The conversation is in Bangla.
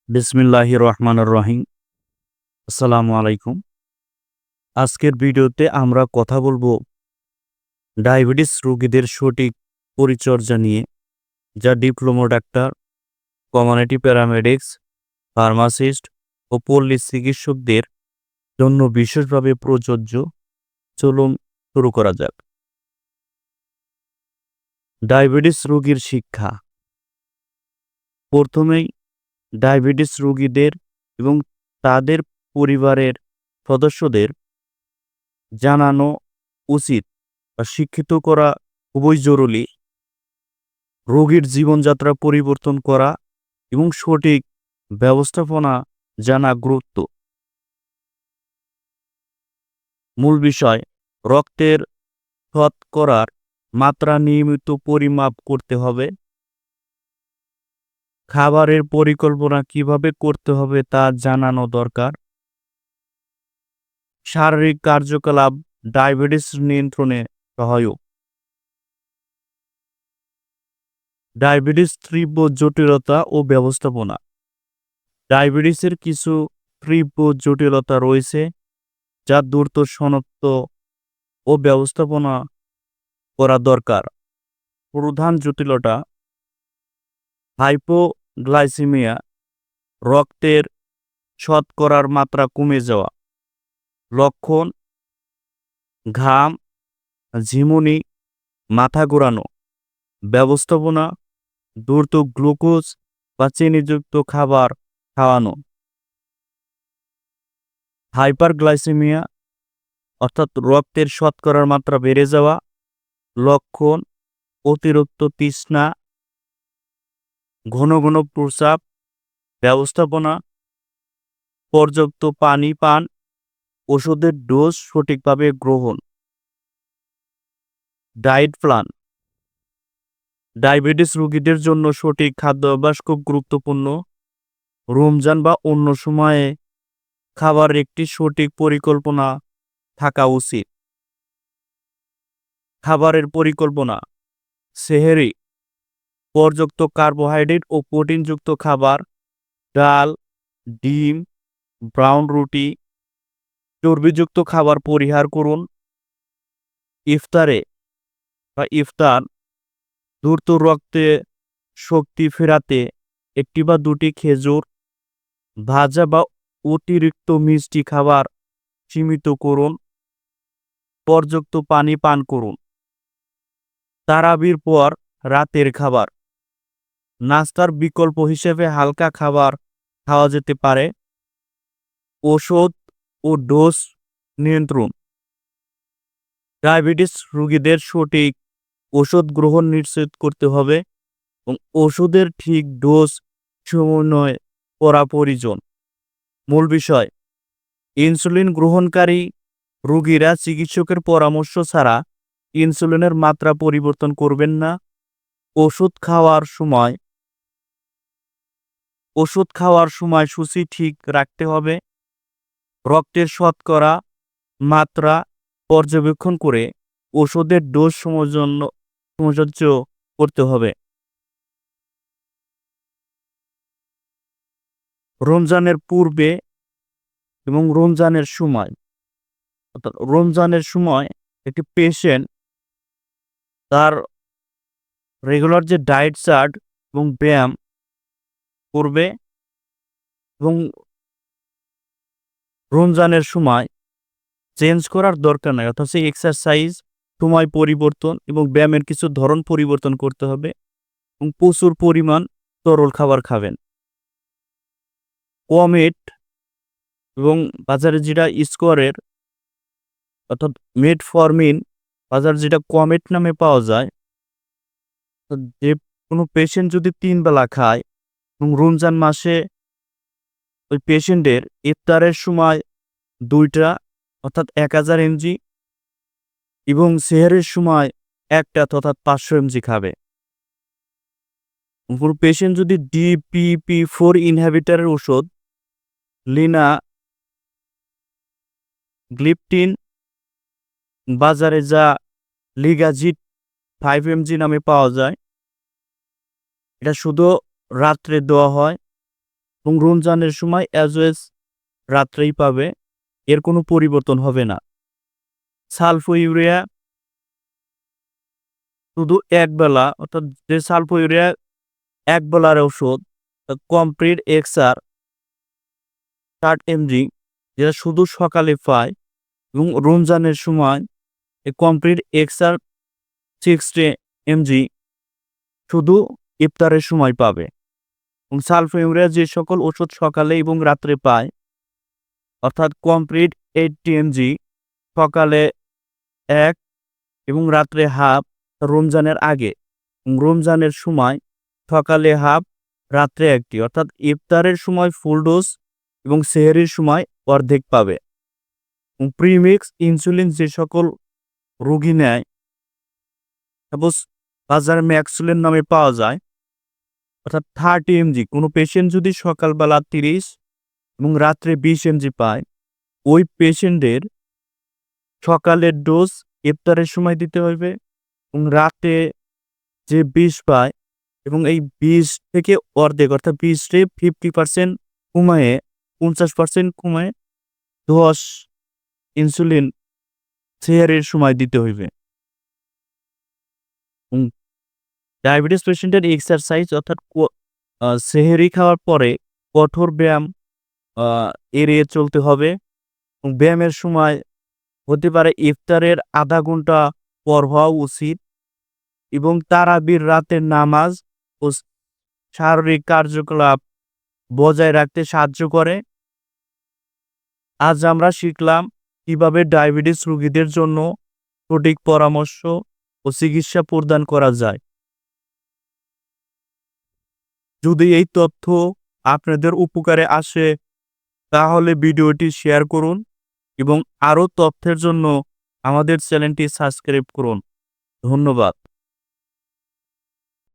বিসমিল্লাহির রহমানির রহিম। আসসালামু আলাইকুম। আজকের ভিডিওতে আমরা কথা বলবো ডায়াবেটিস রোগীদের সঠিক পরিচর্যা নিয়ে, যা ডিপ্লোমা ডাক্তার, কমিউনিটি প্যারামেডিক্স, ফার্মাসিস্ট ও পল্লী চিকিৎসকদের জন্য বিশেষভাবে প্রযোজ্য। চলুন শুরু করা যাক। ডায়াবেটিস রোগীর শিক্ষা। প্রথমেই ডায়াবেটিস রোগীদের এবং তাদের পরিবারের সদস্যদের জানানো উচিত বা শিক্ষিত করা খুবই জরুরি। রোগীর জীবনযাত্রা পরিবর্তন করা এবং সঠিক ব্যবস্থাপনা জানা গুরুত্ব। মূল বিষয়, রক্তের শতকরার মাত্রা নিয়মিত পরিমাপ করতে হবে। খাবারের পরিকল্পনা কিভাবে করতে হবে তা জানানো দরকার। শারীরিক কার্যকলাপ ডায়াবেটিস নিয়ন্ত্রণে সহায়ক। ডায়াবেটিস তীব্র জটিলতা ও ব্যবস্থাপনা। ডায়াবেটিসের কিছু তীব্র জটিলতা রয়েছে, যা দ্রুত শনাক্ত ও ব্যবস্থাপনা করা দরকার। প্রধান জটিলতা: হাইপোগ্লাইসেমিয়া, রক্তের শতকরার মাত্রা কমে যাওয়া। লক্ষণ: ঘাম, ঝিমুনি, মাথা ঘোরানো। ব্যবস্থাপনা: দ্রুত গ্লুকোজ বা চিনিযুক্ত খাবার খাওয়ানো। হাইপারগ্লাইসেমিয়া অর্থাৎ রক্তের শতকরার মাত্রা বেড়ে যাওয়া। লক্ষণ: অতিরিক্ত তৃষ্ণা, ঘন ঘন প্রস্রাব। ব্যবস্থাপনা: পর্যাপ্ত পানি পান, ওষুধের ডোজ সঠিকভাবে গ্রহণ। Diet plan. ডায়াবেটিস রোগীদের জন্য সঠিক খাদ্যাভ্যাস খুব গুরুত্বপূর্ণ। রমজান বা অন্য সময়ে খাবারের একটি সঠিক পরিকল্পনা থাকা উচিত। খাবারের পরিকল্পনা: সেহরি, পর্যাপ্ত কার্বোহাইড্রেট ও প্রোটিনযুক্ত খাবার, ডাল, ডিম, ব্রাউন রুটি। চর্বিযুক্ত খাবার পরিহার করুন। ইফতার দ্রুত রক্তে শক্তি ফেরাতে একটি বা দুটি খেজুর, ভাজা বা অতিরিক্ত মিষ্টি খাবার সীমিত করুন। পর্যাপ্ত পানি পান করুন। তারাবির পর রাতের খাবার। নাস্তার বিকল্প হিসেবে হালকা খাবার খাওয়া যেতে পারে। ওষুধ ও ডোজ নিয়ন্ত্রণ। ডায়াবেটিস রোগীদের সঠিক ওষুধ গ্রহণ নিশ্চিত করতে হবে এবং ওষুধের ঠিক ডোজ সমন্বয় করা প্রয়োজন। মূল বিষয়, ইনসুলিন গ্রহণকারী রোগীরা চিকিৎসকের পরামর্শ ছাড়া ইনসুলিনের মাত্রা পরিবর্তন করবেন না। ওষুধ খাওয়ার সময়সূচি ঠিক রাখতে হবে। রক্তের শতকরা মাত্রা পর্যবেক্ষণ করে ওষুধের ডোজ সমঞ্জস্য করতে হবে। রমজানের পূর্বে এবং রমজানের সময়, অর্থাৎ রমজানের সময় একটি পেশেন্ট তার রেগুলার যে ডায়েট চার্ট এবং ব্যায়াম করবে এবং রমজানের সময় চেঞ্জ করার দরকার নাই, অর্থাৎ সেই এক্সারসাইজ সময় পরিবর্তন এবং ব্যায়ামের কিছু ধরন পরিবর্তন করতে হবে এবং প্রচুর পরিমাণ তরল খাবার খাবেন। কমেট এবং বাজারে যেটা স্কোয়ারের অর্থাৎ মেটফরমিন, বাজারে যেটা কমেট নামে পাওয়া যায়, যে কোনো পেশেন্ট যদি 3 বেলা খায় এবং রমজান মাসে ওই পেশেন্টের ইফতারের সময় 2টা অর্থাৎ 1000 mg এবং সেহরির সময় 1টা অর্থাৎ 500 mg খাবে। কোনো পেশেন্ট যদি DPP-4 ইনহিবিটরের ওষুধ লিনাগ্লিপটিন, বাজারে যা লিগাজিট 5 mg নামে পাওয়া যায়, এটা শুধু রাত্রে দেওয়া হয়। এবং রমজানের সময় অ্যাজ ওয়েজ রাত্রেই পাবে, এর কোনো পরিবর্তন হবে না। সালফোইউরিয়া শুধু একবেলা, অর্থাৎ যে সালফোইউরিয়া একবেলার ওষুধ কমপ্লিট এক্সআর 60 mg, যেটা শুধু সকালে পায়, এবং রমজানের সময় এই কমপ্লিট এক্সআর 60 mg শুধু ইফতারের সময় পাবে। এবং সালফোইউরিয়া যে সকল ওষুধ সকালে এবং রাত্রে পায়, অর্থাৎ কমপ্লিট 80 mg সকালে 1 এবং রাত্রে হাফ রমজানের আগে, এবং রমজানের সময় সকালে হাফ রাত্রে 1টি, অর্থাৎ ইফতারের সময় ফুল ডোজ এবং সেহরির সময় অর্ধেক পাবে। এবং প্রিমিক্স ইনসুলিন যে সকল রোগী নেয়, সাপোজ বাজারে ম্যাক্সুলিন নামে পাওয়া যায়, অর্থাৎ 30 mg, কোনো পেশেন্ট যদি সকালবেলা 30 এবং রাত্রে 20 mg পায়, ওই পেশেন্টের সকালের ডোজ ইফতারের সময় দিতে হবে, এবং রাতে যে 20 পায় এবং এই 20 থেকে অর্ধেক, অর্থাৎ 20 কে 50% কমায়ে 50% কমায়ে 10 ইনসুলিন সেহরির সময় দিতে হইবে। ডায়াবেটিস পেশেন্টের এক্সারসাইজ, অর্থাৎ সেহরি খাওয়ার পরে কঠোর ব্যায়াম এড়িয়ে চলতে হবে। এবং ব্যায়ামের সময় হতে পারে ইফতারের আধা ঘন্টা পর হওয়া উচিত, এবং তারাবির রাতের নামাজ ও শারীরিক কার্যকলাপ বজায় রাখতে সাহায্য করে। আজ আমরা শিখলাম কিভাবে ডায়াবেটিস রোগীদের জন্য সঠিক পরামর্শ ও চিকিৎসা প্রদান করা যায়। যদি এই তথ্য আপনাদের উপকারে আসে, তাহলে ভিডিওটি শেয়ার করুন এবং আরও তথ্যের জন্য আমাদের চ্যানেলটি সাবস্ক্রাইব করুন। ধন্যবাদ।